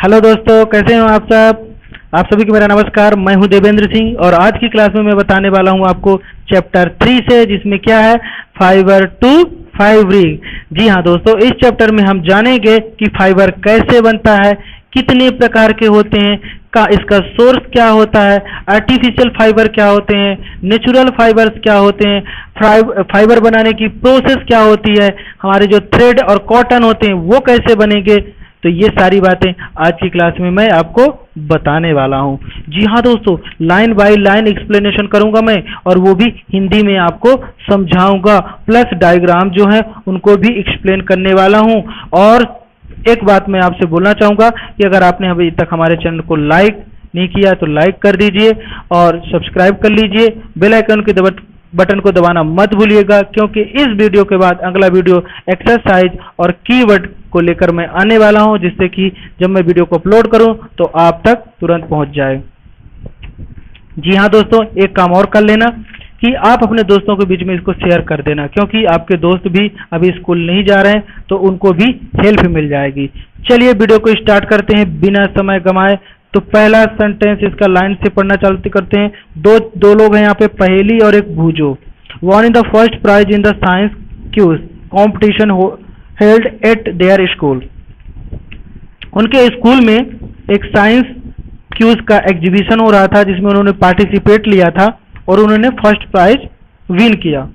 Hello दोस्तों, कैसे हो आप सब। आप सभी को मेरा नमस्कार। मैं हूं देवेंद्र सिंह और आज की क्लास में मैं बताने वाला हूं आपको चैप्टर 3 से, जिसमें क्या है फाइबर टू फाइबरिंग। जी हाँ दोस्तों, इस चैप्टर में हम जानेंगे कि फाइबर कैसे बनता है, कितने प्रकार के होते हैं, का इसका सोर्स क्या होता है, आर्टिफिशियल फाइबर क्या होते हैं, नेचुरल फाइबर्स क्या होते हैं, फाइबर बनाने की प्रोसेस क्या होती है, हमारे जो थ्रेड और कॉटन होते हैं वो कैसे बनेंगे। तो ये सारी बातें आज की क्लास में मैं आपको बताने वाला हूँ। जी हाँ दोस्तों, लाइन बाय लाइन एक्सप्लेनेशन करूंगा मैं, और वो भी हिंदी में आपको समझाऊंगा, प्लस डायग्राम जो है उनको भी एक्सप्लेन करने वाला हूँ। और एक बात मैं आपसे बोलना चाहूंगा कि अगर आपने अभी तक हमारे चैनल को लाइक नहीं किया तो लाइक कर दीजिए और सब्सक्राइब कर लीजिए। बेल आइकन के बटन को दबाना मत भूलिएगा, क्योंकि इस वीडियो के बाद अगला वीडियो एक्सरसाइज और कीवर्ड को लेकर मैं आने वाला हूं, जिससे कि जब मैं वीडियो को अपलोड करूं तो आप तक तुरंत पहुंच जाए। जी हाँ दोस्तों, एक काम और कर लेना कि आप अपने दोस्तों के बीच में इसको शेयर कर देना, क्योंकि आपके दोस्त भी अभी स्कूल नहीं जा रहे हैं तो उनको भी हेल्प मिल जाएगी। चलिए वीडियो को स्टार्ट करते हैं बिना समय गंवाए। तो पहला सेंटेंस इसका लाइन से पढ़ना चालू करते हैं। दो लोग हैं यहाँ पे, पहेली और एक भूजो। Won in the first prize in the science quiz competition held at their school. उनके स्कूल में एक साइंस क्यूज का एग्जीबिशन हो रहा था, जिसमें उन्होंने पार्टिसिपेट लिया था और उन्होंने फर्स्ट प्राइज विन किया।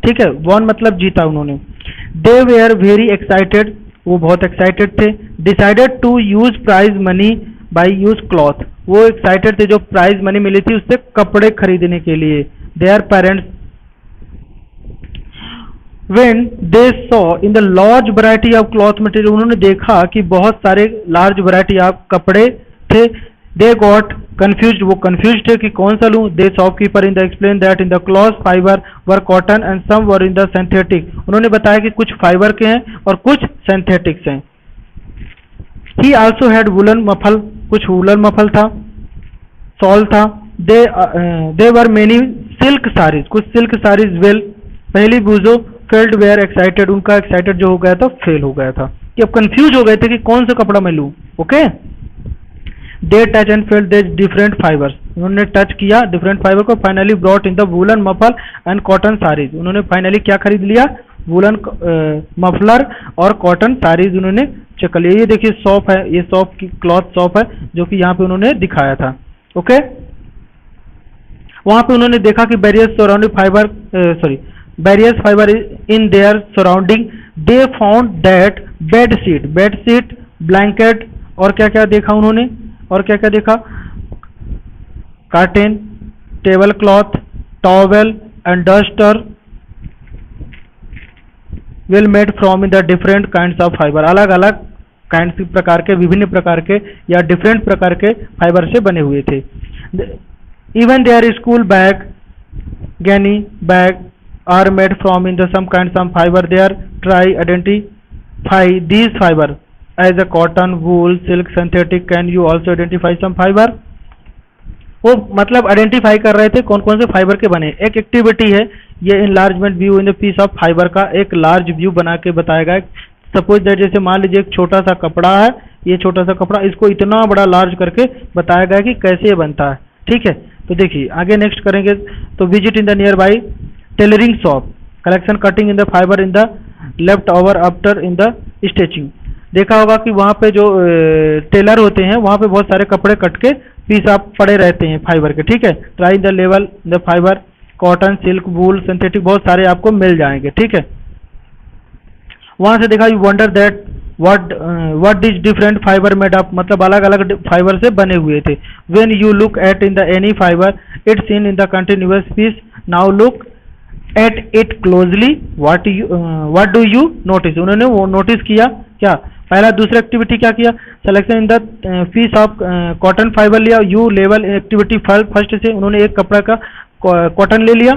ठीक है, वन मतलब जीता उन्होंने। दे वेयर वेरी एक्साइटेड, वो बहुत एक्साइटेड थे। Decided to use prize money by use cloth, वो एक्साइटेड थे जो प्राइज मनी मिली थी उससे कपड़े खरीदने के लिए। Their parents when they saw in the large variety of cloth material, उन्होंने देखा कि बहुत सारे लार्ज वैरायटी ऑफ कपड़े थे। दे गॉट कंफ्यूज्ड, वो कंफ्यूज थे कि कौन सा लूं। They shopkeeper in the explain that in the cloth fibre were cotton and some were in the synthetic, उन्होंने बताया कि कुछ फाइबर के हैं और कुछ सिंथेटिक्स हैं। ही आल्सो हैड वुलन मफल, कुछ वुलन मफल था, सॉल था। दे वर मेनी सिल्क साड़ीज, कुछ सिल्क साड़ीज। वेल पहली बूझो फेल्ड वेयर एक्साइटेड, उनका एक्साइटेड जो हो गया था फेल हो गया था, कि अब कंफ्यूज हो गए थे कि कौन सा कपड़ा मैं लूं। Okay, they touch and failed they different fibres, उन्होंने टच किया डिफरेंट फाइबर को। Finally brought in the woollen muffle and cotton saris, उन्होंने फाइनली क्या खरीद लिया, वुलन मफलर और कॉटन साड़ीज उन्होंने चेक लिया। ये देखिए शॉप है, ये शॉप की क्लॉथ शॉप है जो कि यहाँ पे उन्होंने दिखाया था। ओके, वहां पे उन्होंने देखा कि barriers surrounding fibre barriers fibre in their surrounding. They found that bedsheet blanket और क्या क्या देखा उन्होंने, और क्या क्या देखा, curtain, table cloth, towel and duster well made from in the different kinds of fibre, अलग अलग काइंड्स प्रकार के, विभिन्न प्रकार के या डिफरेंट प्रकार के फाइबर से बने हुए थे। Even their school bag gunny bag are made from in the some kinds of fibre. There try identify these fibre as a cotton, wool, silk, synthetic. Can you also identify some fibre, वो मतलब identify कर रहे थे कौन कौन से fibre के बने। एक एक्टिविटी है ये, enlargement view in the piece of fibre का एक लार्ज व्यू बना के बताया गया। सपोज दैट, जैसे मान लीजिए एक छोटा सा कपड़ा है, ये छोटा सा कपड़ा, इसको इतना बड़ा लार्ज करके बताया गया कि कैसे ये बनता है। ठीक है, तो देखिए आगे नेक्स्ट करेंगे। तो visit in the near by tailoring shop, collection cutting in the fibre in the left over after in the stitching. देखा होगा कि वहाँ पे जो टेलर होते हैं वहाँ पे बहुत सारे कपड़े कट के पीस आप पड़े रहते हैं फाइबर के। ठीक है, try the level the fibre, cotton, silk, wool, synthetic, बहुत सारे आपको मिल जाएंगे। ठीक है, वहां से देखा, you wonder that what is different fibre made up, मतलब अलग अलग फाइबर से बने हुए थे। When you look at in the any fibre it's in in the continuous piece, now look at it closely, what do you notice, उन्होंने वो notice किया क्या। पहला दूसरा एक्टिविटी क्या किया, selection in the piece of cotton fibre लिया। You level activity first से उन्होंने एक कपड़ा का कॉटन ले लिया।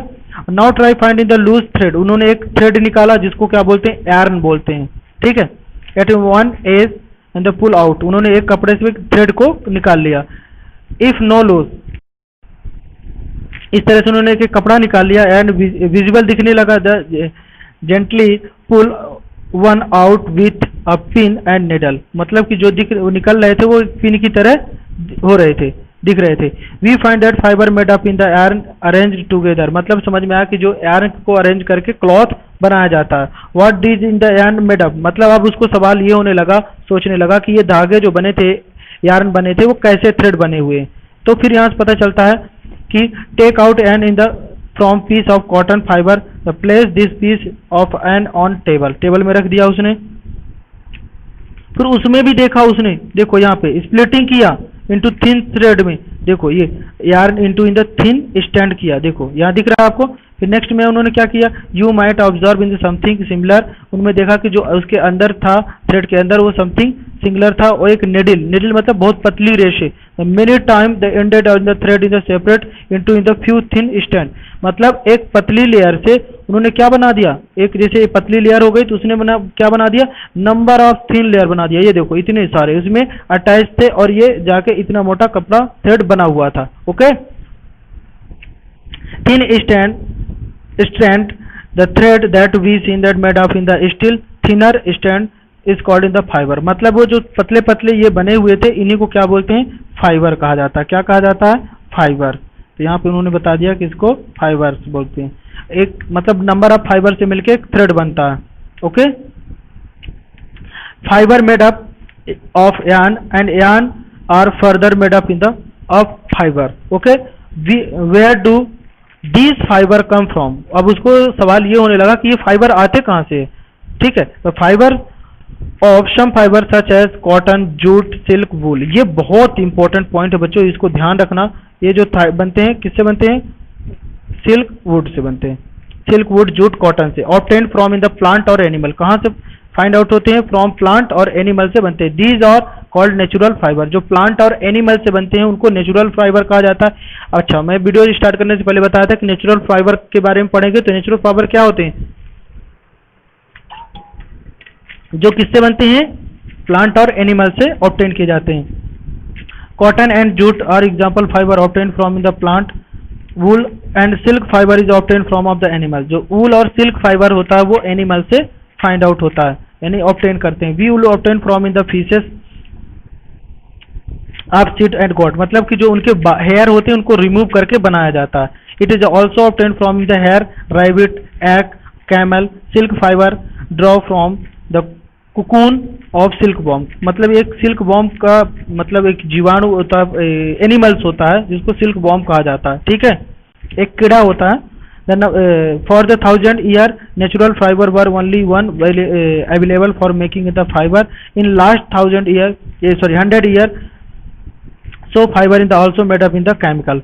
Now try find in the loose thread, उन्होंने एक थ्रेड निकाला जिसको क्या बोलते हैं, यार्न बोलते हैं। ठीक है, at one edge and the pull out, उन्होंने एक कपड़े से थ्रेड को निकाल लिया। इफ नो लूज, इस तरह से उन्होंने एक कपड़ा निकाल लिया एंड विजिबल दिखने लगा। Gently pull one out with a pin and needle, मतलब कि जो निकल रहे थे वो पिन की तरह हो रहे थे, दिख रहे थे। We find that fibre made up in the iron arrange together, मतलब समझ में आया कि जो आयरन को अरेंज करके क्लॉथ बनाया जाता है। What does in the iron made up, मतलब अब उसको सवाल ये होने लगा, सोचने लगा कि ये धागे जो बने थे, यार्न बने थे, वो कैसे थ्रेड बने हुए। तो फिर यहाँ से पता चलता है कि take out an in the from piece of cotton fibre, place this piece of an on table, table में रख दिया उसने। फिर उसमें भी देखा उसने, देखो यहाँ पे स्प्लिटिंग किया इनटू थिन थ्रेड में, देखो ये yarn into in the thin stand किया, देखो यहाँ दिख रहा है आपको। फिर नेक्स्ट में उन्होंने क्या किया, you might observe in something similar, उनमें देखा कि जो उसके अंदर था थ्रेड के अंदर वो समथिंग सिमिलर था, और एक निडल, निडल मतलब बहुत पतली रेशे। Many time the ended on the thread in the separate into in the few thin stand, मतलब एक पतली लेयर से उन्होंने क्या बना दिया, एक जैसे पतली लेयर हो गई तो उसने क्या बना दिया, नंबर ऑफ थिन लेयर बना दिया। ये देखो इतने सारे उसमें अटैच थे और ये जाके इतना मोटा कपड़ा थ्रेड बना हुआ था। Okay, thin strand the thread that we seen that made of in the still thinner strand is called in the fibre, मतलब वो जो पतले पतले ये बने हुए थे इन्हीं को क्या बोलते हैं, फाइबर कहा जाता है। क्या कहा जाता है, फाइबर। तो यहाँ पे उन्होंने बता दिया कि इसको फाइबर्स बोलते हैं। एक मतलब नंबर ऑफ फाइबर से मिलके एक थ्रेड बनता है। Okay, fibre made up of yarn and yarn are further made up in the of fibre. Okay, where do these fibre come from, अब उसको सवाल ये होने लगा कि ये फाइबर आते कहाँ से। ठीक है, तो fibre of some fibre such as cotton, jute, silk, wool, ये बहुत इंपॉर्टेंट पॉइंट है बच्चों, इसको ध्यान रखना। ये जो बनते हैं किससे बनते हैं, सिल्क वुड से बनते हैं, सिल्क वुड, जूट, कॉटन से। Obtained from in the plant और एनिमल, कहाँ से फाइंड आउट होते हैं, फ्रॉम प्लांट और एनिमल से बनते हैं। These are called natural fibre, जो प्लांट और एनिमल से बनते हैं उनको नेचुरल फाइबर कहा जाता है। अच्छा, मैं वीडियो स्टार्ट करने से पहले बताया था कि नेचुरल फाइबर के बारे में पढ़ेंगे, तो नेचुरल फाइबर क्या होते हैं, जो किससे बनते हैं, प्लांट और एनिमल से ऑब्टेन किए जाते हैं। Cotton and jute are example fibre obtain from in the plant, wool and silk fibre is obtain from of the animal, जो वूल और सिल्क फाइबर होता है वो एनिमल से फाइंड आउट होता है, यानी ऑब्टेन करते हैं। We will obtain from in the fleeces of sheep and goat, मतलब कि जो उनके हेयर होते हैं उनको रिमूव करके बनाया जाता है। It is also obtain from in the hair, rabbit, egg, camel, silk fibre draw from the cocoon of silk bomb, मतलब एक सिल्क बॉम्ब का मतलब एक जीवाणु होता है, एनिमल्स होता है जिसको सिल्क बॉम्ब कहा जाता है। ठीक है, एक कीड़ा होता है। For the 1000 year natural fibre were only one available for making the fibre, in last 100 year so fibre in the also made up in the chemical,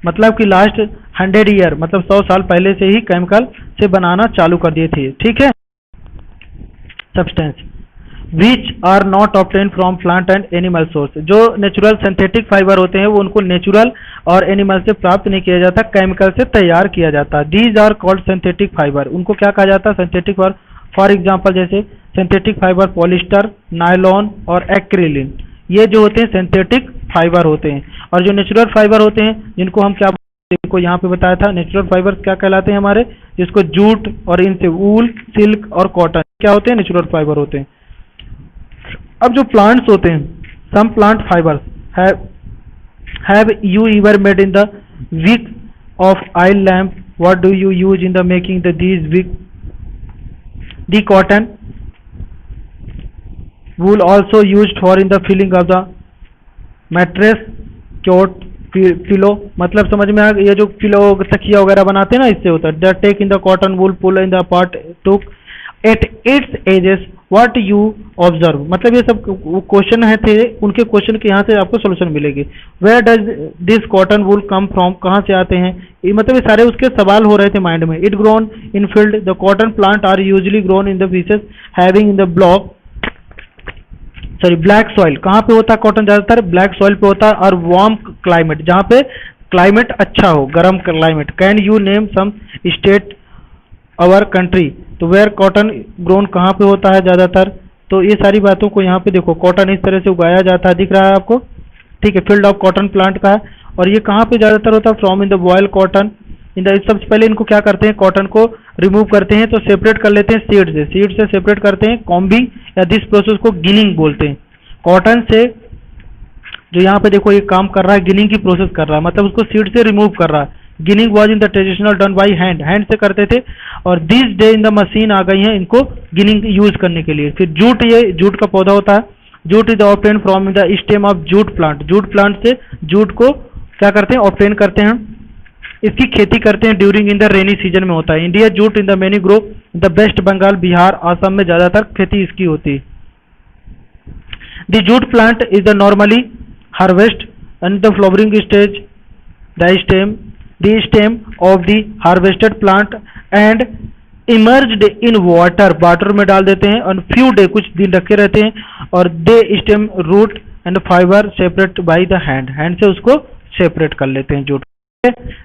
मतलब कि लास्ट 100 ईयर मतलब 100 साल पहले से ही केमिकल से बनाना चालू कर दिए थे। ठीक है, substance which are not obtain from plant and animal source, जो नेचुरल सिंथेटिक फाइबर होते हैं वो उनको नेचुरल और एनिमल से प्राप्त नहीं किया जाता, केमिकल से तैयार किया जाता है। These are called synthetic fibre, उनको क्या कहा जाता है, सिंथेटिक फाइबर। फॉर एग्जांपल जैसे सिंथेटिक फाइबर पॉलिस्टर, नायलॉन और एक्रिलिन, ये जो होते हैं सिंथेटिक फाइबर होते हैं। और जो नेचुरल फाइबर होते हैं जिनको हम क्या को यहाँ पे बताया था, नेचुरल फाइबर क्या कहलाते हैं हमारे, जिसको जूट और इनसे वूल, सिल्क और कॉटन क्या होते हैं, नेचुरल फाइबर होते हैं। अब जो प्लांट्स होते हैं, some plant fibres have you ever made in the wick of oil lamp, what do you use in the making these wick? The cotton wool also used for in the filling of the mattress, cot, pillow, मतलब समझ में आ गया, ये जो pillow तकिया वगैरह बनाते हैं ना, इससे होता है। The take in the cotton wool pull in the part took at its edges what you observe, मतलब ये सब क्वेश्चन है थे, उनके क्वेश्चन के यहाँ से आपको सोल्यूशन मिलेगी। Where does this cotton wool come from, कहाँ से आते हैं ये, मतलब ये सारे उसके सवाल हो रहे थे माइंड में। It grown in field, the cotton plant are usually grown in the pieces having in the black soil, कहाँ पे होता है कॉटन, ज्यादातर ब्लैक सॉइल पे होता है, और वार्म क्लाइमेट, जहाँ पे क्लाइमेट अच्छा हो, गर्म climate. Can you name some state our country, तो वेयर कॉटन ग्रोन कहाँ पे होता है ज्यादातर, तो ये सारी बातों को यहाँ पे देखो, कॉटन इस तरह से उगाया जाता है, दिख रहा है आपको। ठीक है, फील्ड ऑफ कॉटन प्लांट का है, और ये कहाँ पे ज्यादातर होता है, from in the boil cotton in the, सबसे पहले इनको क्या करते हैं, कॉटन को रिमूव करते हैं, तो सेपरेट कर लेते हैं सीड से सेपरेट करते हैं कॉम्बिंग, या दिस प्रोसेस को गिनिंग बोलते हैं। कॉटन से जो यहाँ पे देखो ये काम कर रहा है, गिनिंग की प्रोसेस कर रहा है, मतलब उसको सीड से रिमूव कर रहा है। Ginning was in the traditional done by hand से करते थे, और this day in the machine आ गई है इनको गिनिंग यूज करने के लिए। फिर जूट, ये जूट का पौधा होता है, jute is obtain from the stem of jute plant, jute plant से जूट को क्या करते हैं, ऑब्टेन करते हैं, इसकी खेती करते हैं during in the rainy season में होता है। India jute in the many grow in the West Bengal, Bihar, Assam में ज्यादातर खेती इसकी होती है। The jute plant is the normally harvest and the flowering stage, the stem of the harvested plant and immersed in water में डाल देते हैं, और few day कुछ दिन रखे रहते हैं, और they stem root and fiber separate by the hand से उसको separate कर लेते हैं जूट।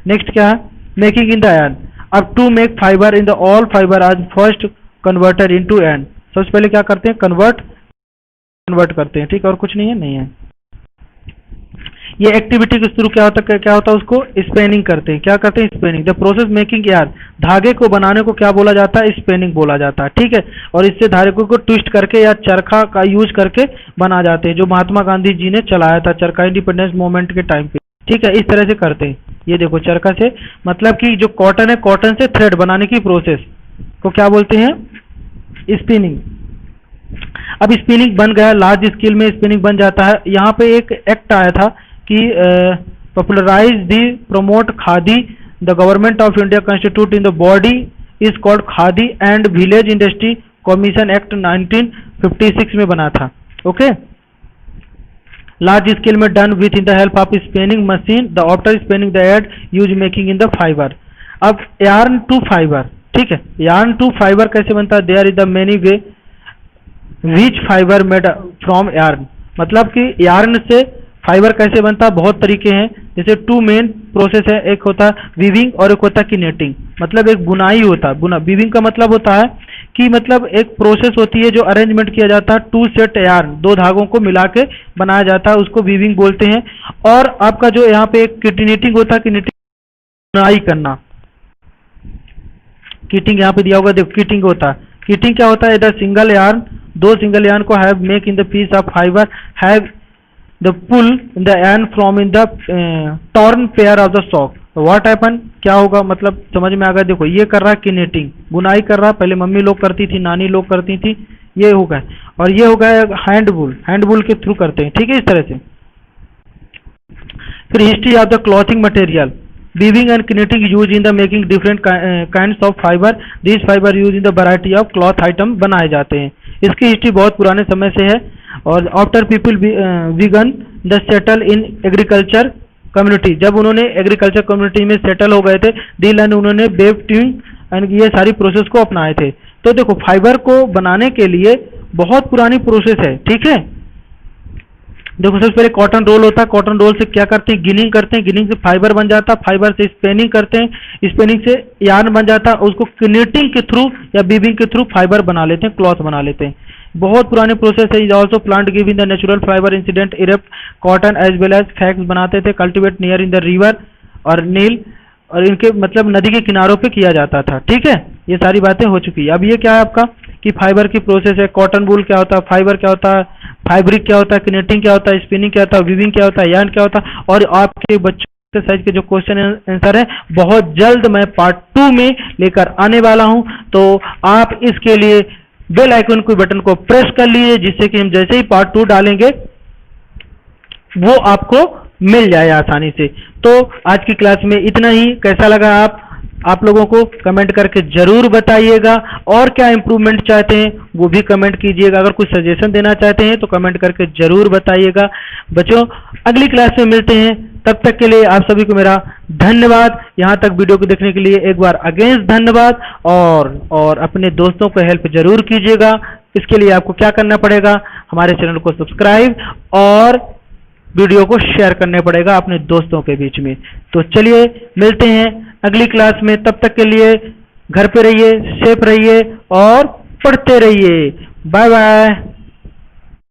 नेक्स्ट क्या है, मेकिंग इन द iron, अब to make fibre in the all fibre आज फर्स्ट कन्वर्टर इनटू एंड, सबसे पहले क्या करते हैं, कन्वर्ट करते हैं, ठीक है, और कुछ नहीं है, नहीं है। ये एक्टिविटी के थ्रू क्या होता है, उसको स्पेनिंग करते हैं, क्या करते हैं, स्पेनिंग। द प्रोसेस मेकिंग यार, धागे को बनाने को क्या बोला जाता है, स्पेनिंग बोला जाता है, ठीक है। और इससे धागे को ट्विस्ट करके या चरखा का यूज करके बना जाते हैं, जो महात्मा गांधी जी ने चलाया था चरखा इंडिपेंडेंस मूवमेंट के टाइम पे, ठीक है, इस तरह से करते हैं। ये देखो चरखा से, मतलब कि जो कॉटन है, कॉटन से थ्रेड बनाने की प्रोसेस को क्या बोलते हैं, स्पिनिंग। अब स्पिनिंग बन गया, लार्ज स्केल में स्पिनिंग बन जाता है। यहाँ पे एक एक्ट आया था कि popularise the promote khadi, the government of India constitute in the body is called Khadi and village industry commission act 1956 में बना था, ओके। लार्ज स्केल में done with in the help of spinning machine, the after spinning the add use making in the fibre. अब yarn to fibre, ठीक है, yarn to fibre कैसे बनता है, there is the many way which fibre made from yarn, मतलब कि yarn से fibre कैसे बनता है, बहुत तरीके हैं। जैसे टू मेन प्रोसेस है, एक होता है वीविंग और एक होता है किनेटिंग, मतलब एक बुनाई होता है। वीविंग का मतलब होता है कि मतलब एक प्रोसेस होती है जो अरेंजमेंट किया जाता है, टू सेट यार्न, दो धागों को मिला के बनाया जाता है, उसको वीविंग बोलते हैं। और आपका जो यहाँ पे एक किनेटिंग होता है, किनेटिंग बुनाई करना, किटिंग यहाँ पे दिया होगा, देखो किटिंग होता है। किटिंग क्या होता है, द सिंगल यार्न, दो सिंगल यार्न को have make in the piece of fibre, have the pull in the yarn from in the torn pair of the sock, what happen, क्या होगा, मतलब समझ में आ गया। देखो ये कर रहा है किनेटिंग, बुनाई कर रहा है, पहले मम्मी लोग करती थी, नानी लोग करती थी, ये होगा। और ये होगा हैंड बुल के थ्रू करते हैं, ठीक है, इस तरह से। फिर history of the clothing material, weaving and knitting use in the making different kinds of fibre, this fibre use in the variety of cloth item बनाए जाते हैं। इसकी हिस्ट्री बहुत पुराने समय से है। और after people vegan the settle in agriculture community, जब उन्होंने एग्रीकल्चर कम्युनिटी में सेटल हो गए थे, डील एंड उन्होंने वेव ट्यूइंग एंड ये सारी प्रोसेस को अपनाए थे। तो देखो फाइबर को बनाने के लिए बहुत पुरानी प्रोसेस है, ठीक है। देखो सबसे पहले कॉटन रोल होता है, कॉटन रोल से क्या करते हैं, गिनिंग करते हैं, गिनिंग से फाइबर बन जाता है, फाइबर से स्पेनिंग करते हैं, स्पेनिंग से यार्न बन जाता है, उसको किनेटिंग के थ्रू या वीविंग के थ्रू फाइबर बना लेते हैं, क्लॉथ बना लेते हैं। बहुत पुराने प्रोसेस है। Is also plant give in the natural fibre ancient Egypt cotton as well as flax बनाते थे, cultivate near in the river और नील, और इनके मतलब नदी के किनारों पे किया जाता था, ठीक है। ये सारी बातें हो चुकी है। अब ये क्या है आपका कि फाइबर की प्रोसेस है, कॉटन वूल क्या होता है, फाइबर क्या होता है, फाइब्रिक क्या होता है, किनेटिंग क्या होता है, स्पिनिंग क्या होता है, वीविंग क्या होता है, यार्न क्या होता है। और आपके बच्चों एक्सरसाइज के जो क्वेश्चन आंसर है बहुत जल्द मैं पार्ट 2 में लेकर आने वाला हूं, तो आप इसके लिए बेल आइकन को बटन को प्रेस कर लीजिए, जिससे कि हम जैसे ही पार्ट 2 डालेंगे वो आपको मिल जाए आसानी से। तो आज की क्लास में इतना ही। कैसा लगा आप लोगों को कमेंट करके जरूर बताइएगा, और क्या इंप्रूवमेंट चाहते हैं वो भी कमेंट कीजिएगा। अगर कुछ सजेशन देना चाहते हैं तो कमेंट करके जरूर बताइएगा। बच्चों अगली क्लास में मिलते हैं, तब तक के लिए आप सभी को मेरा धन्यवाद। यहाँ तक वीडियो को देखने के लिए एक बार अगेन धन्यवाद। और अपने दोस्तों को हेल्प जरूर कीजिएगा। इसके लिए आपको क्या करना पड़ेगा, हमारे चैनल को सब्सक्राइब और वीडियो को शेयर करने पड़ेगा अपने दोस्तों के बीच में। तो चलिए मिलते हैं अगली क्लास में, तब तक के लिए घर पे रहिए, सेफ रहिए और पढ़ते रहिए। Bye bye.